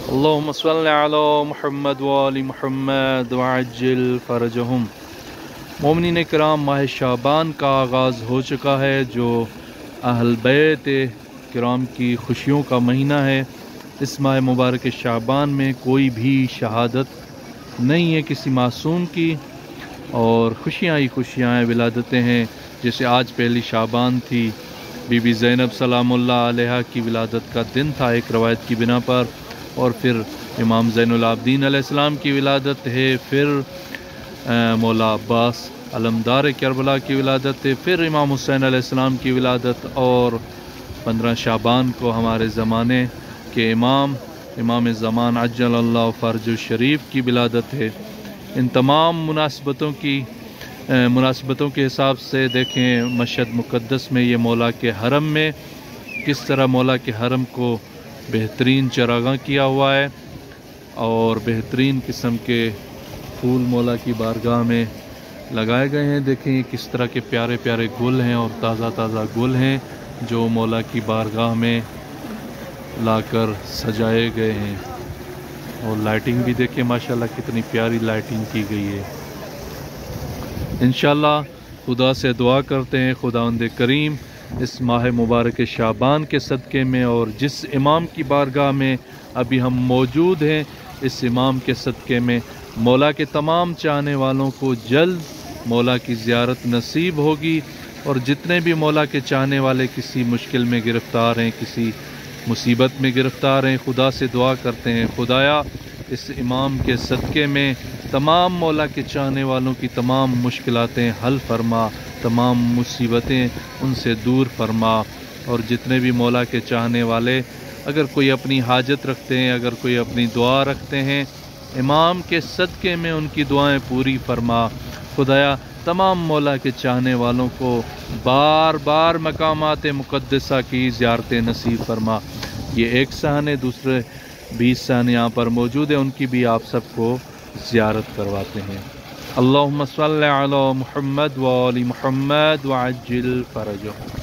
اللهم صل علی محمد وآل محمد وعجل فرجہم۔ مومنین کرام، ماہ شعبان کا آغاز ہو چکا ہے، جو اہل بیت کرام کی خوشیوں کا مہینہ ہے۔ اس ماہ مبارک شعبان میں کوئی بھی شہادت نہیں ہے کسی معصوم کی، اور خوشیاں ہی خوشیاں ہیں، ولادتیں ہیں۔ جیسے آج پہلی شعبان تھی، بی بی زینب سلام اللہ علیہ کی ولادت کا دن تھا ایک روایت کی بنا پر، اور پھر امام زین العابدین علیہ السلام کی ولادت ہے، پھر مولا عباس علمدار کربلا کی ولادت ہے، پھر امام حسین علیہ السلام کی ولادت، اور 15 شعبان کو ہمارے زمانے کے امام زمان عجل اللہ فرج الشریف کی ولادت ہے۔ ان تمام مناسبتوں کے حساب سے دیکھیں مشہد مقدس میں، یہ مولا کے حرم میں کس طرح مولا کے حرم کو بہترین چراغاں کیا ہوا ہے، اور بہترین قسم کے پھول مولا کی بارگاہ میں لگائے گئے ہیں۔ دیکھیں یہ کس طرح کے پیارے پیارے گل ہیں، اور تازہ تازہ گل ہیں جو مولا کی بارگاہ میں لا کر سجائے گئے ہیں، اور لائٹنگ بھی دیکھیں ماشاءاللہ کتنی پیاری لائٹنگ کی گئی ہے۔ انشاءاللہ خدا سے دعا کرتے ہیں خداوند کریم اس ماہ مبارک شعبان کے صدقے میں، اور جس امام کی بارگاہ میں ابھی ہم موجود ہیں، اس امام کے صدقے میں مولا کے تمام چاہنے والوں کو جلد مولا کی زیارت نصیب ہوگی، اور جتنے بھی مولا کے چاہنے والے کسی مشکل میں گرفتار ہیں، کسی مصیبت میں گرفتار ہیں، خدا سے دعا کرتے ہیں خدایا اس امام کے صدقے میں تمام مولا کے چاہنے والوں کی تمام مشکلاتیں حل فرما، تمام مصیبتیں ان سے دور فرما، اور جتنے بھی مولا کے چاہنے والے اگر کوئی اپنی حاجت رکھتے ہیں، اگر کوئی اپنی دعا رکھتے ہیں، امام کے صدقے میں ان کی دعائیں پوری فرما خدایا۔ تمام مولا کے چاہنے والوں کو بار بار مقامات مقدسہ کی زیارتیں نصیب فرما۔ یہ ایک صحن ہے، دوسرے 20 صحن یہاں پر موجود ہیں، ان کی بھی آپ سب کو زیارت کرواتے ہیں۔ اللہم صلی علی محمد وآل محمد وعجل فرجہ۔